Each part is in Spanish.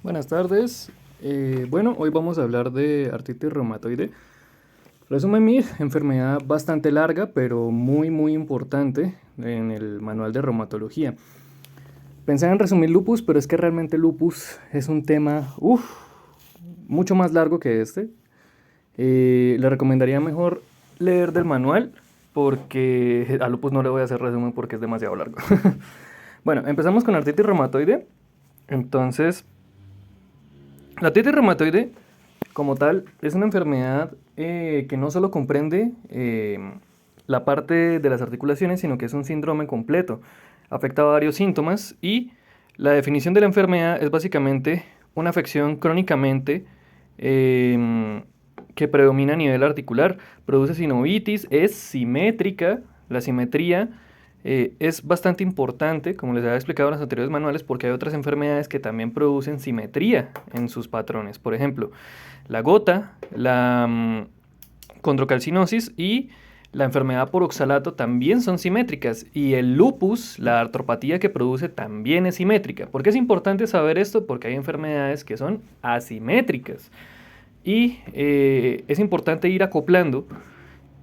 Buenas tardes. Bueno, hoy vamos a hablar de artritis reumatoide. Resumen mi enfermedad bastante larga, pero muy importante en el manual de reumatología. Pensé en resumir lupus, pero es que realmente lupus es un tema mucho más largo que este. Le recomendaría mejor leer del manual, porque a lupus no le voy a hacer resumen porque es demasiado largo. Bueno, empezamos con artritis reumatoide. Entonces, la artritis reumatoide, como tal, es una enfermedad que no solo comprende la parte de las articulaciones, sino que es un síndrome completo. Afecta a varios síntomas y la definición de la enfermedad es básicamente una afección crónicamente que predomina a nivel articular. Produce sinovitis, es simétrica, la simetría es bastante importante, como les había explicado en los anteriores manuales, porque hay otras enfermedades que también producen simetría en sus patrones. Por ejemplo, la gota, la condrocalcinosis y la enfermedad por oxalato también son simétricas. Y el lupus, la artropatía que produce, también es simétrica. ¿Por qué es importante saber esto? Porque hay enfermedades que son asimétricas. Y es importante ir acoplando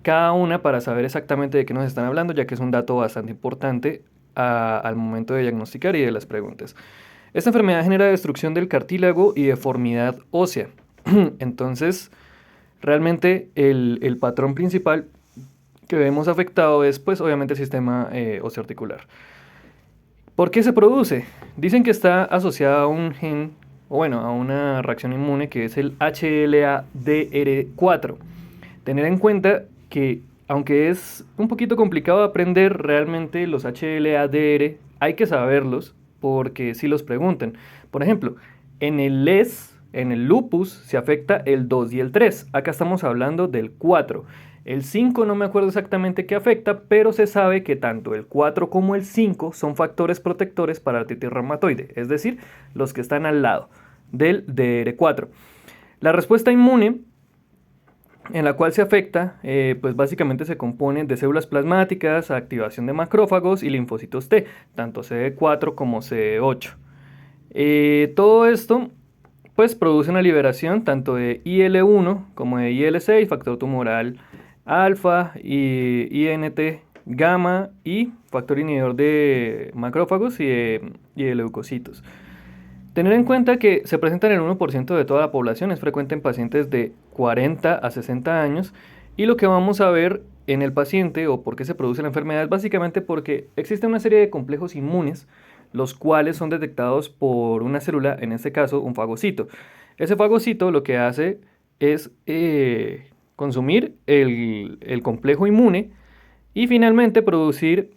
cada una para saber exactamente de qué nos están hablando, ya que es un dato bastante importante al momento de diagnosticar y de las preguntas. Esta enfermedad genera destrucción del cartílago y deformidad ósea. Entonces, realmente el patrón principal que vemos afectado es, pues, obviamente el sistema osteoarticular. ¿Por qué se produce? Dicen que está asociada a un gen, o bueno, a una reacción inmune que es el HLA-DR4. Tener en cuenta que, aunque es un poquito complicado aprender realmente los HLA-DR, hay que saberlos porque si los preguntan. Por ejemplo, en el LES, en el lupus, se afecta el 2 y el 3. Acá estamos hablando del 4. El 5 no me acuerdo exactamente qué afecta, pero se sabe que tanto el 4 como el 5 son factores protectores para artritis reumatoide, es decir, los que están al lado del DR4. La respuesta inmune en la cual se afecta, pues básicamente se compone de células plasmáticas, activación de macrófagos y linfocitos T, tanto CD4 como CD8. Todo esto pues produce una liberación tanto de IL-1 como de IL-6, factor tumoral alfa, y INT gamma y factor inhibidor de macrófagos y de leucocitos. Tener en cuenta que se presenta en el 1% de toda la población, es frecuente en pacientes de 40 a 60 años y lo que vamos a ver en el paciente o por qué se produce la enfermedad es básicamente porque existe una serie de complejos inmunes los cuales son detectados por una célula, en este caso un fagocito. Ese fagocito lo que hace es consumir el complejo inmune y finalmente producir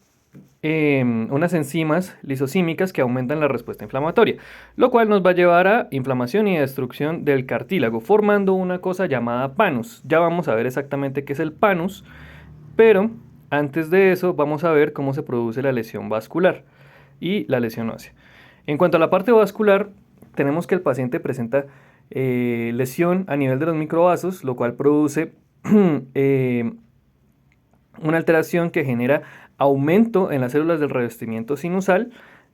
unas enzimas lisosímicas que aumentan la respuesta inflamatoria, lo cual nos va a llevar a inflamación y destrucción del cartílago, formando una cosa llamada panus. Ya vamos a ver exactamente qué es el panus, pero antes de eso vamos a ver cómo se produce la lesión vascular y la lesión ósea. En cuanto a la parte vascular, tenemos que el paciente presenta lesión a nivel de los microvasos, lo cual produce una alteración que genera aumento en las células del revestimiento sinusal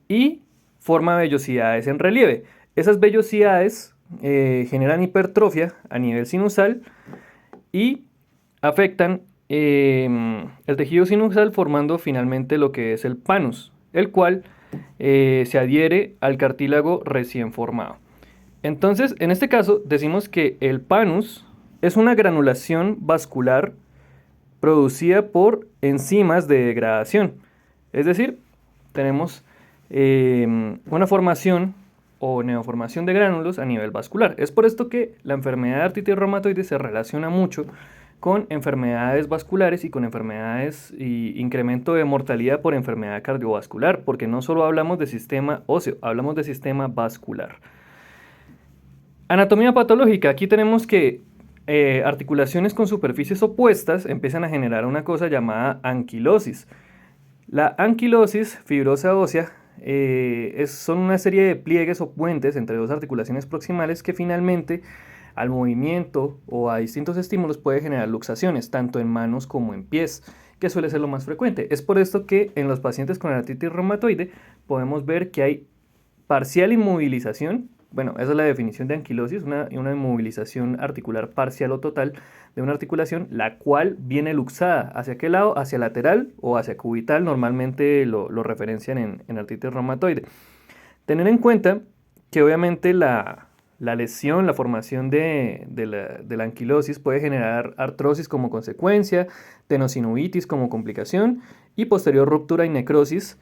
y forma vellosidades en relieve. Esas vellosidades generan hipertrofia a nivel sinusal y afectan el tejido sinusal formando finalmente lo que es el panus, el cual se adhiere al cartílago recién formado. Entonces, en este caso, decimos que el panus es una granulación vascular producida por enzimas de degradación. Es decir, tenemos una formación o neoformación de gránulos a nivel vascular. Es por esto que la enfermedad de artritis reumatoide se relaciona mucho con enfermedades vasculares y con enfermedades y incremento de mortalidad por enfermedad cardiovascular, porque no solo hablamos de sistema óseo, hablamos de sistema vascular. Anatomía patológica, aquí tenemos que articulaciones con superficies opuestas empiezan a generar una cosa llamada anquilosis. La anquilosis fibrosa ósea son una serie de pliegues o puentes entre dos articulaciones proximales que finalmente al movimiento o a distintos estímulos puede generar luxaciones, tanto en manos como en pies, que suele ser lo más frecuente. Es por esto que en los pacientes con artritis reumatoide podemos ver que hay parcial inmovilización Bueno, esa es la definición de anquilosis, una inmovilización articular parcial o total de una articulación, la cual viene luxada. ¿Hacia qué lado? Hacia lateral o hacia cubital, normalmente lo referencian en artritis reumatoide. Tener en cuenta que obviamente la lesión, la formación de la anquilosis puede generar artrosis como consecuencia, tenosinovitis como complicación y posterior ruptura y necrosis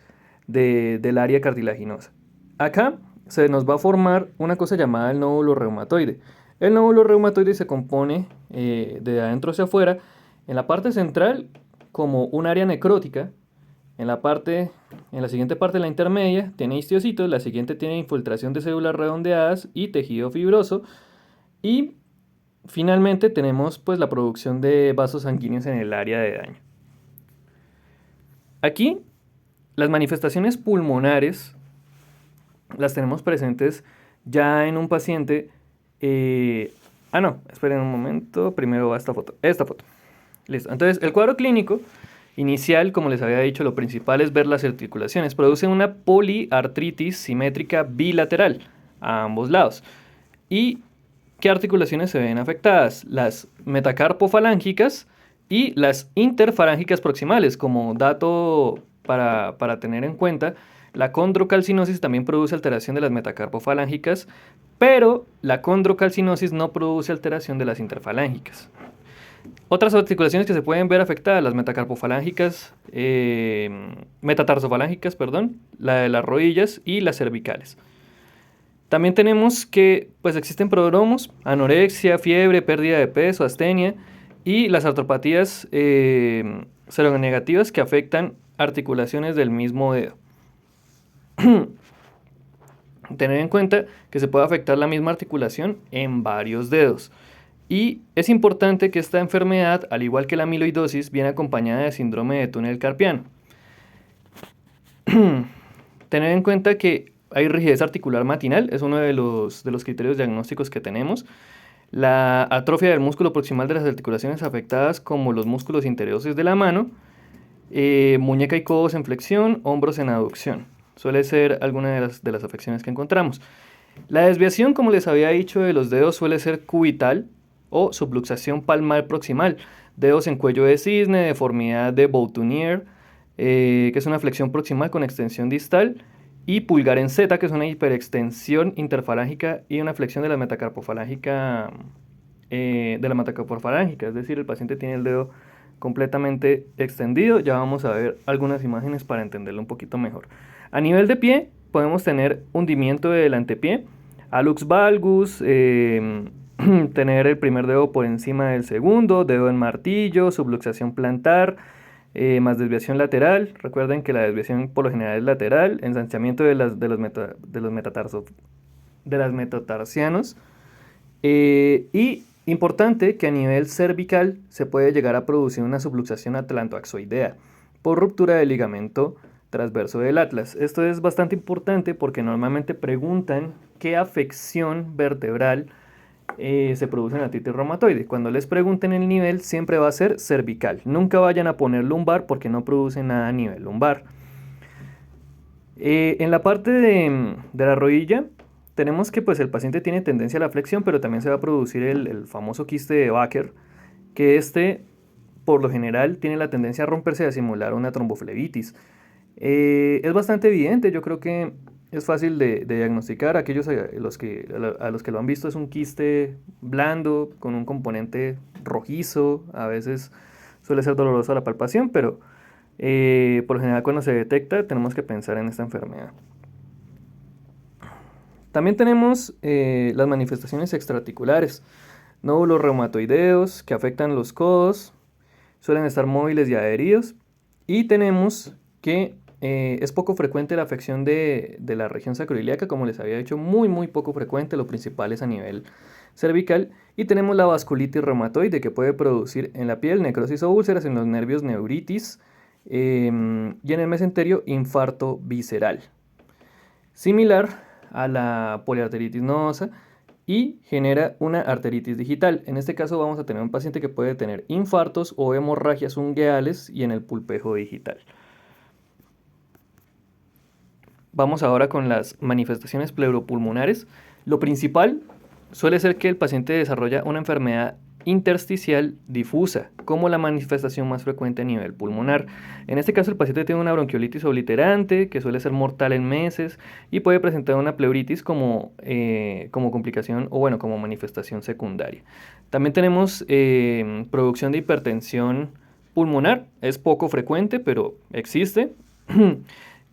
del área cartilaginosa. Acá se nos va a formar una cosa llamada el nódulo reumatoide. El nódulo reumatoide se compone de adentro hacia afuera, en la parte central como un área necrótica, en la siguiente parte, la intermedia, tiene histiocitos, la siguiente tiene infiltración de células redondeadas y tejido fibroso, y finalmente tenemos pues la producción de vasos sanguíneos en el área de daño. Aquí las manifestaciones pulmonares las tenemos presentes ya en un paciente. No, esperen un momento, primero va esta foto. Listo, entonces el cuadro clínico inicial, como les había dicho, lo principal es ver las articulaciones. Produce una poliartritis simétrica bilateral a ambos lados. ¿Y qué articulaciones se ven afectadas? Las metacarpofalángicas y las interfalángicas proximales. Como dato para tener en cuenta, la condrocalcinosis también produce alteración de las metacarpofalángicas, pero la condrocalcinosis no produce alteración de las interfalángicas. Otras articulaciones que se pueden ver afectadas, las metacarpofalángicas, metatarsofalancicas, perdón, la de las rodillas y las cervicales. También tenemos que pues existen prodromos, anorexia, fiebre, pérdida de peso, astenia y las artropatías seronegativas que afectan articulaciones del mismo dedo. Tener en cuenta que se puede afectar la misma articulación en varios dedos. Y es importante que esta enfermedad, al igual que la amiloidosis, viene acompañada de síndrome de túnel carpiano. Tener en cuenta que hay rigidez articular matinal, es uno de los criterios diagnósticos que tenemos. La atrofia del músculo proximal de las articulaciones afectadas, como los músculos interiores de la mano, muñeca y codos en flexión, hombros en aducción. Suele ser alguna de las afecciones que encontramos. La desviación, como les había dicho, de los dedos suele ser cubital o subluxación palmar proximal, dedos en cuello de cisne, deformidad de Boutonniere, que es una flexión proximal con extensión distal, y pulgar en Z, que es una hiperextensión interfalángica y una flexión de la metacarpofalángica, es decir, el paciente tiene el dedo completamente extendido. Ya vamos a ver algunas imágenes para entenderlo un poquito mejor. A nivel de pie, podemos tener hundimiento del antepié, hallux valgus, tener el primer dedo por encima del segundo, dedo en martillo, subluxación plantar, más desviación lateral. Recuerden que la desviación por lo general es lateral, ensanchamiento de los metatarsianos. Y importante que a nivel cervical se puede llegar a producir una subluxación atlantoaxoidea por ruptura del ligamento transverso del atlas. Esto es bastante importante porque normalmente preguntan qué afección vertebral se produce en la artritis reumatoide. Cuando les pregunten el nivel, siempre va a ser cervical. Nunca vayan a poner lumbar porque no produce nada a nivel lumbar. En la parte de la rodilla, tenemos que pues, el paciente tiene tendencia a la flexión, pero también se va a producir el famoso quiste de Baker, que por lo general tiene la tendencia a romperse y a simular una tromboflebitis. Es bastante evidente, yo creo que es fácil de diagnosticar. Aquellos a los que lo han visto, es un quiste blando con un componente rojizo. A veces suele ser doloroso a la palpación, pero por lo general cuando se detecta tenemos que pensar en esta enfermedad. También tenemos las manifestaciones extraarticulares, nódulos reumatoideos que afectan los codos, suelen estar móviles y adheridos, y tenemos que es poco frecuente la afección de la región sacroiliaca, como les había dicho, muy poco frecuente, lo principal es a nivel cervical, y tenemos la vasculitis reumatoide que puede producir en la piel necrosis o úlceras, en los nervios neuritis, y en el mesenterio infarto visceral. Similar a la poliarteritis nodosa, y genera una arteritis digital. En este caso vamos a tener un paciente que puede tener infartos o hemorragias ungueales y en el pulpejo digital. Vamos ahora con las manifestaciones pleuropulmonares. Lo principal suele ser que el paciente desarrolla una enfermedad intersticial difusa, como la manifestación más frecuente a nivel pulmonar. En este caso, el paciente tiene una bronquiolitis obliterante, que suele ser mortal en meses, y puede presentar una pleuritis como complicación o bueno, como manifestación secundaria. También tenemos producción de hipertensión pulmonar, es poco frecuente, pero existe.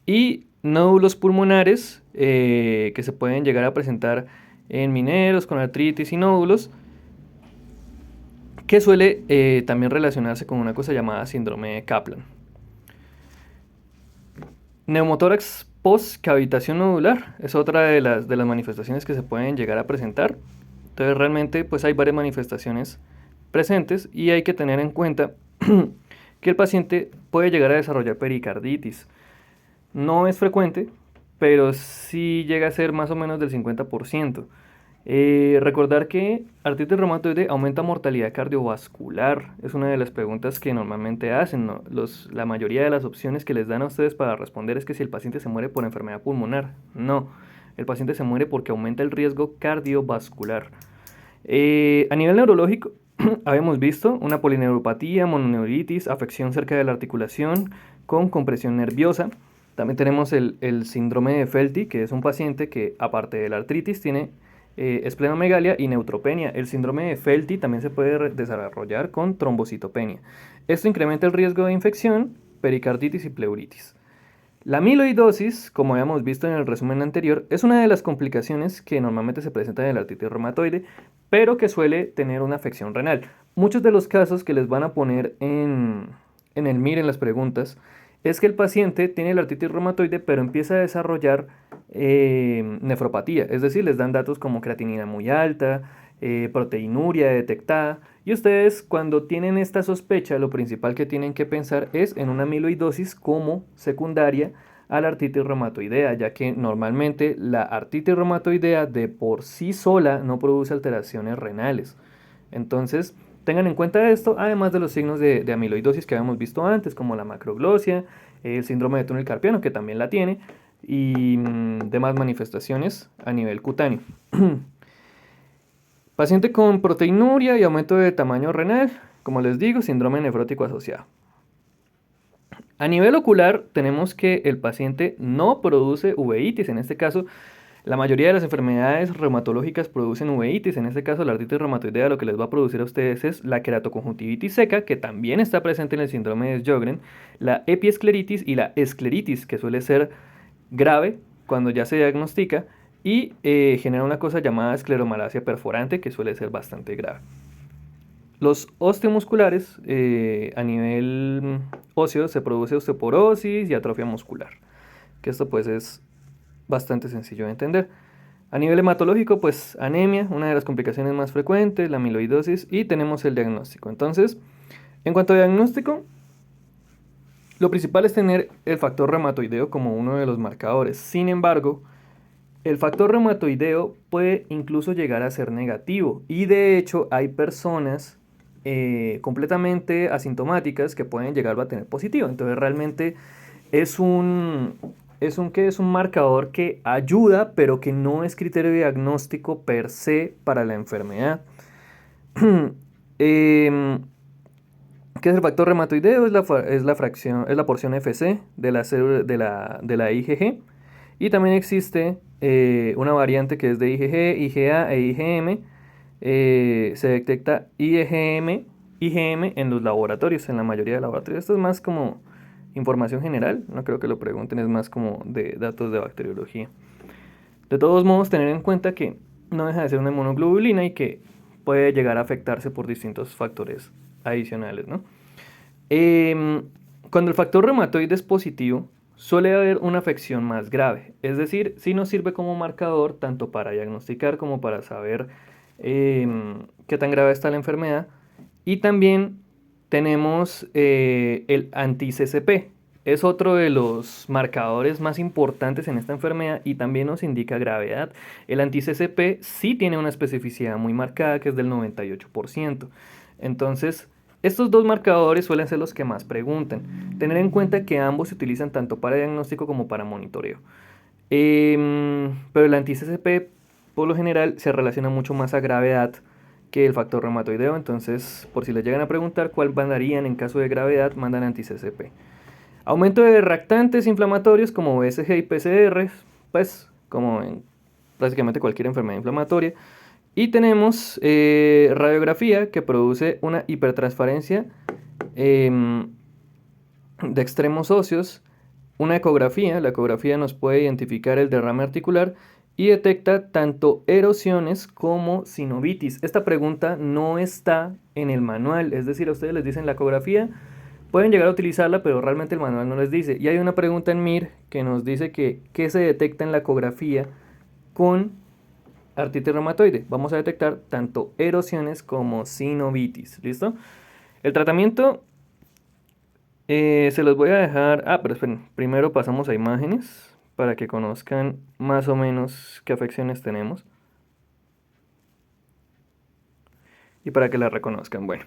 Y nódulos pulmonares que se pueden llegar a presentar en mineros con artritis y nódulos, que suele también relacionarse con una cosa llamada síndrome de Kaplan. Neumotórax post-cavitación nodular es otra de las manifestaciones que se pueden llegar a presentar. Entonces realmente pues hay varias manifestaciones presentes y hay que tener en cuenta que el paciente puede llegar a desarrollar pericarditis. No es frecuente, pero sí llega a ser más o menos del 50%. Recordar que artritis reumatoide aumenta mortalidad cardiovascular. Es una de las preguntas que normalmente hacen, ¿no? La mayoría de las opciones que les dan a ustedes para responder es que si el paciente se muere por enfermedad pulmonar. No, el paciente se muere porque aumenta el riesgo cardiovascular. A nivel neurológico, habíamos visto una polineuropatía, mononeuritis, afección cerca de la articulación con compresión nerviosa. También tenemos el síndrome de Felty, que es un paciente que, aparte de la artritis, tiene esplenomegalia y neutropenia. El síndrome de Felty también se puede desarrollar con trombocitopenia. Esto incrementa el riesgo de infección, pericarditis y pleuritis. La amiloidosis, como habíamos visto en el resumen anterior, es una de las complicaciones que normalmente se presentan en la artritis reumatoide, pero que suele tener una afección renal. Muchos de los casos que les van a poner en el MIR en las preguntas es que el paciente tiene la artritis reumatoide, pero empieza a desarrollar nefropatía, es decir, les dan datos como creatinina muy alta, proteinuria detectada, y ustedes cuando tienen esta sospecha, lo principal que tienen que pensar es en una amiloidosis como secundaria a la artritis reumatoidea, ya que normalmente la artritis reumatoidea de por sí sola no produce alteraciones renales. Entonces, tengan en cuenta esto, además de los signos de amiloidosis que habíamos visto antes, como la macroglosia, el síndrome de túnel carpiano, que también la tiene, y demás manifestaciones a nivel cutáneo. Paciente con proteinuria y aumento de tamaño renal, como les digo, síndrome nefrótico asociado. A nivel ocular, tenemos que el paciente no produce uveitis. En este caso, la mayoría de las enfermedades reumatológicas producen uveitis. En este caso, la artritis reumatoidea lo que les va a producir a ustedes es la queratoconjuntivitis seca, que también está presente en el síndrome de Sjögren, la epiescleritis y la escleritis, que suele ser grave cuando ya se diagnostica, y genera una cosa llamada escleromalacia perforante, que suele ser bastante grave. Los osteomusculares, a nivel óseo, se produce osteoporosis y atrofia muscular, que esto pues es bastante sencillo de entender. A nivel hematológico, pues anemia, una de las complicaciones más frecuentes, la amiloidosis, y tenemos el diagnóstico. Entonces, en cuanto a diagnóstico, lo principal es tener el factor reumatoideo como uno de los marcadores. Sin embargo, el factor reumatoideo puede incluso llegar a ser negativo, y de hecho hay personas completamente asintomáticas que pueden llegar a tener positivo. Entonces realmente es es un marcador que ayuda, pero que no es criterio diagnóstico per se para la enfermedad. ¿Qué es el factor reumatoideo? Es la fracción, es la porción FC de la célula de la IgG. Y también existe una variante que es de IgG, IgA e IgM. Se detecta IgM en los laboratorios, en la mayoría de laboratorios. Esto es más como información general, no creo que lo pregunten, es más como de datos de bacteriología. De todos modos, tener en cuenta que no deja de ser una inmunoglobulina y que puede llegar a afectarse por distintos factores adicionales, ¿no? Cuando el factor reumatoide es positivo, suele haber una afección más grave, es decir, sí nos sirve como marcador tanto para diagnosticar como para saber qué tan grave está la enfermedad. Y también tenemos el anti-CCP, es otro de los marcadores más importantes en esta enfermedad y también nos indica gravedad. El anti-CCP sí tiene una especificidad muy marcada, que es del 98%. Entonces, estos dos marcadores suelen ser los que más preguntan. Tener en cuenta que ambos se utilizan tanto para diagnóstico como para monitoreo. Pero el anti-CCP por lo general se relaciona mucho más a gravedad que el factor reumatoideo. Entonces, por si les llegan a preguntar cuál mandarían en caso de gravedad, mandan anti-CCP. Aumento de reactantes inflamatorios como BSG y PCR, pues como en prácticamente cualquier enfermedad inflamatoria. Y tenemos radiografía, que produce una hipertransparencia de extremos óseos. Una ecografía, la ecografía nos puede identificar el derrame articular y detecta tanto erosiones como sinovitis. Esta pregunta no está en el manual, es decir, a ustedes les dicen la ecografía, pueden llegar a utilizarla, pero realmente el manual no les dice. Y hay una pregunta en MIR que nos dice que qué se detecta en la ecografía con artritis reumatoide. Vamos a detectar tanto erosiones como sinovitis. ¿Listo? El tratamiento se los voy a dejar. Pero esperen, primero pasamos a imágenes para que conozcan más o menos qué afecciones tenemos y para que la reconozcan. Bueno,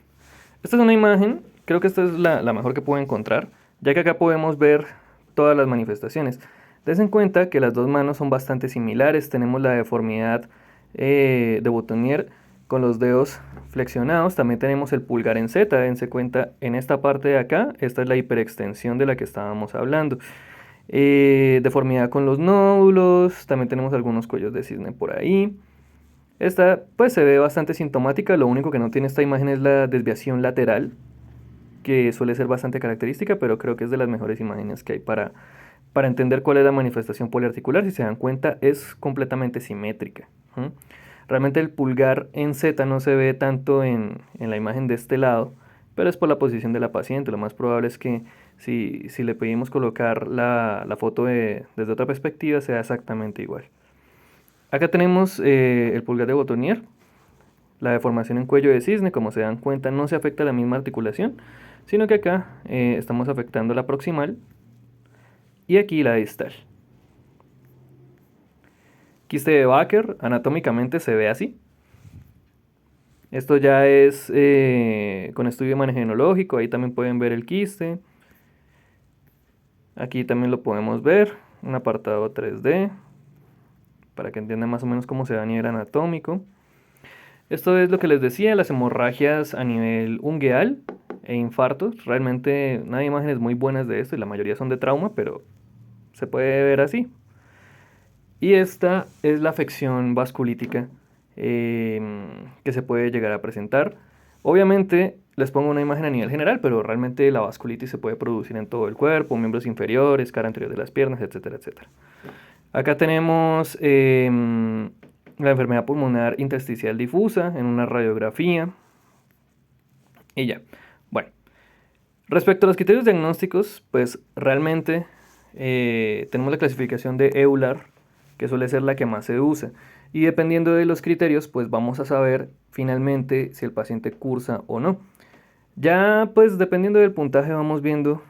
esta es una imagen, creo que esta es la mejor que puedo encontrar, ya que acá podemos ver todas las manifestaciones. Dense en cuenta que las dos manos son bastante similares, tenemos la deformidad de Boutonniere con los dedos flexionados, también tenemos el pulgar en Z, dense cuenta en esta parte de acá, esta es la hiperextensión de la que estábamos hablando. Deformidad con los nódulos, también tenemos algunos cuellos de cisne por ahí. Esta pues se ve bastante sintomática, lo único que no tiene esta imagen es la desviación lateral, que suele ser bastante característica, pero creo que es de las mejores imágenes que hay para entender cuál es la manifestación poliarticular. Si se dan cuenta, es completamente simétrica. Realmente el pulgar en Z no se ve tanto en la imagen de este lado, pero es por la posición de la paciente. Lo más probable es que si le pedimos colocar la foto desde otra perspectiva, sea exactamente igual. Acá tenemos el pulgar de Boutonniere. La deformación en cuello de cisne, como se dan cuenta, no se afecta a la misma articulación, sino que acá estamos afectando la proximal y aquí la distal. Quiste de Baker, anatómicamente se ve así. Esto ya es con estudio imagenológico, ahí también pueden ver el quiste. Aquí también lo podemos ver, un apartado 3D, para que entiendan más o menos cómo se ve a nivel anatómico. Esto es lo que les decía, las hemorragias a nivel ungueal e infartos. Realmente no hay imágenes muy buenas de esto y la mayoría son de trauma, pero se puede ver así. Y esta es la afección vasculítica que se puede llegar a presentar. Obviamente les pongo una imagen a nivel general, pero realmente la vasculitis se puede producir en todo el cuerpo, miembros inferiores, cara anterior de las piernas, etcétera, etcétera. Acá tenemos la enfermedad pulmonar intersticial difusa en una radiografía. Y ya. Bueno, respecto a los criterios diagnósticos, pues realmente tenemos la clasificación de EULAR, que suele ser la que más se usa. Y dependiendo de los criterios, pues vamos a saber finalmente si el paciente cursa o no. Ya pues dependiendo del puntaje vamos viendo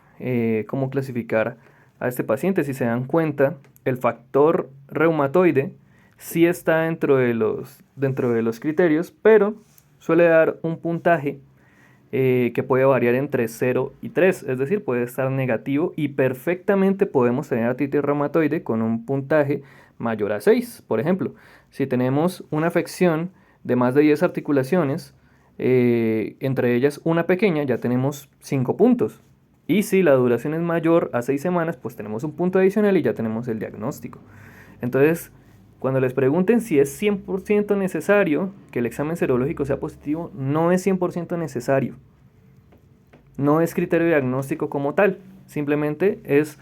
cómo clasificar a este paciente. Si se dan cuenta, el factor reumatoide sí está dentro de los criterios, pero suele dar un puntaje que puede variar entre 0 y 3, es decir, puede estar negativo y perfectamente podemos tener artritis reumatoide con un puntaje mayor a 6. Por ejemplo, si tenemos una afección de más de 10 articulaciones, entre ellas una pequeña, ya tenemos 5 puntos. Y si la duración es mayor a 6 semanas, pues tenemos un punto adicional y ya tenemos el diagnóstico. Entonces, cuando les pregunten si es 100% necesario que el examen serológico sea positivo, no es 100% necesario. No es criterio diagnóstico como tal, simplemente es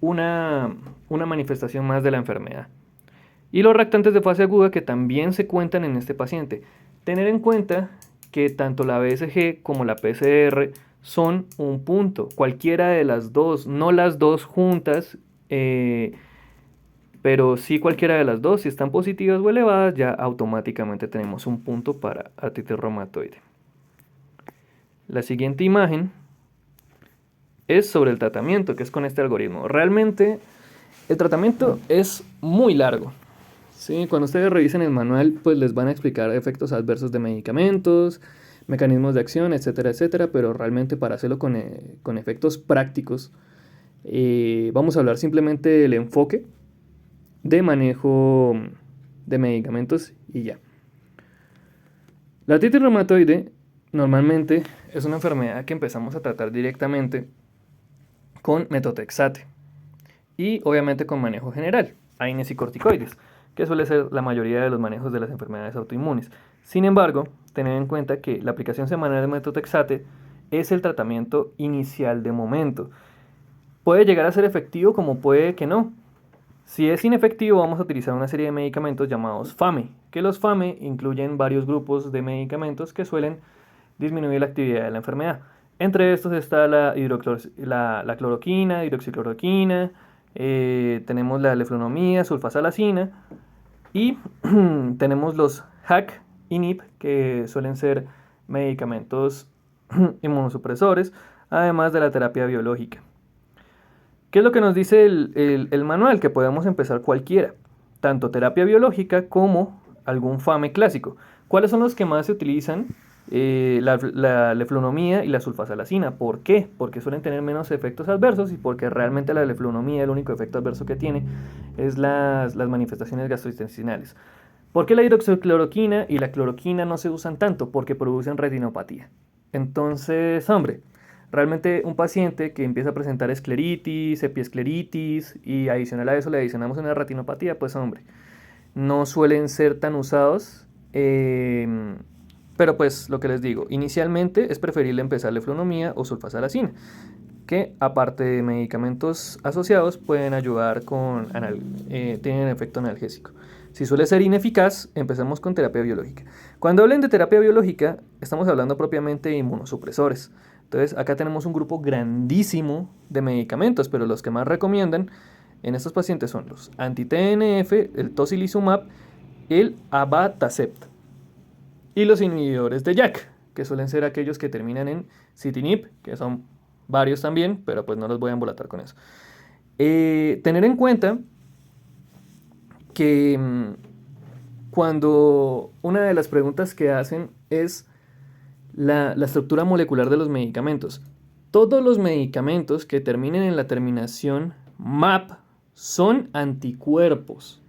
una manifestación más de la enfermedad. Y los reactantes de fase aguda que también se cuentan en este paciente. Tener en cuenta que tanto la BSG como la PCR son un punto, cualquiera de las dos, no las dos juntas, pero sí cualquiera de las dos, si están positivas o elevadas, ya automáticamente tenemos un punto para artritis reumatoide. La siguiente imagen es sobre el tratamiento, que es con este algoritmo. Realmente el tratamiento es muy largo. ¿Sí? Cuando ustedes revisen el manual, pues les van a explicar efectos adversos de medicamentos, mecanismos de acción, etcétera, etcétera, pero realmente para hacerlo con efectos prácticos, vamos a hablar simplemente del enfoque de manejo de medicamentos y ya. La artritis reumatoide normalmente es una enfermedad que empezamos a tratar directamente con metotrexate y obviamente con manejo general, AINES y corticoides, que suele ser la mayoría de los manejos de las enfermedades autoinmunes. Sin embargo, tener en cuenta que la aplicación semanal de metotrexate es el tratamiento inicial de momento. Puede llegar a ser efectivo como puede que no. Si es inefectivo, vamos a utilizar una serie de medicamentos llamados FAME, que los FAME incluyen varios grupos de medicamentos que suelen disminuir la actividad de la enfermedad. Entre estos está la cloroquina, hidroxicloroquina, tenemos la leflunomida, sulfasalacina y tenemos los HAC y NIP, que suelen ser medicamentos inmunosupresores, además de la terapia biológica. ¿Qué es lo que nos dice el manual? Que podemos empezar cualquiera, tanto terapia biológica como algún FAME clásico. ¿Cuáles son los que más se utilizan? La leflunomida y la sulfasalacina. ¿Por qué? Porque suelen tener menos efectos adversos y porque realmente la leflunomida, el único efecto adverso que tiene es las manifestaciones gastrointestinales. ¿Por qué la hidroxicloroquina y la cloroquina no se usan tanto? Porque producen retinopatía. Entonces, hombre, realmente un paciente que empieza a presentar escleritis, epiescleritis y adicional a eso le adicionamos una retinopatía, pues hombre, no suelen ser tan usados. Pero pues lo que les digo, inicialmente es preferible empezar leflunomía o sulfasalacina, que aparte de medicamentos asociados pueden ayudar tienen efecto analgésico. Si suele ser ineficaz, empezamos con terapia biológica. Cuando hablen de terapia biológica, estamos hablando propiamente de inmunosupresores. Entonces, acá tenemos un grupo grandísimo de medicamentos, pero los que más recomiendan en estos pacientes son los anti-TNF, el tocilizumab, el abatacept y los inhibidores de JAK, que suelen ser aquellos que terminan en citinib, que son varios también, pero pues no los voy a embolatar con eso. Tener en cuenta que cuando una de las preguntas que hacen es la estructura molecular de los medicamentos. Todos los medicamentos que terminen en la terminación MAP son anticuerpos.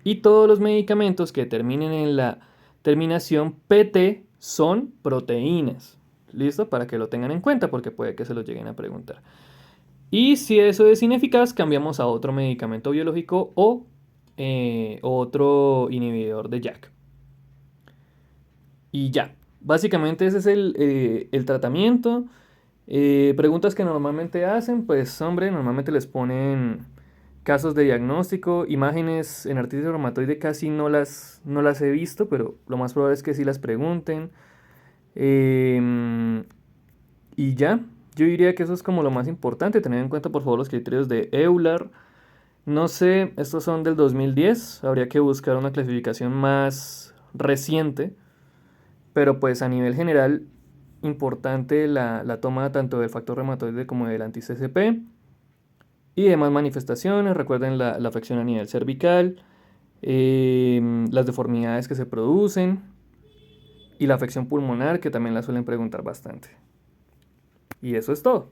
Y todos los medicamentos que terminen en la terminación PT son proteínas. ¿Listo? Para que lo tengan en cuenta porque puede que se lo lleguen a preguntar. Y si eso es ineficaz, cambiamos a otro medicamento biológico o otro inhibidor de JAK. Y ya. Básicamente ese es el tratamiento. Preguntas que normalmente hacen, pues hombre, normalmente les ponen casos de diagnóstico, imágenes en artritis reumatoide casi no las he visto, pero lo más probable es que sí las pregunten. Y ya, yo diría que eso es como lo más importante, tener en cuenta por favor los criterios de Euler. No sé, estos son del 2010, habría que buscar una clasificación más reciente. Pero pues a nivel general, importante la toma tanto del factor reumatoide como del anti-CCP y demás manifestaciones. Recuerden la afección a nivel cervical, las deformidades que se producen y la afección pulmonar, que también la suelen preguntar bastante. Y eso es todo.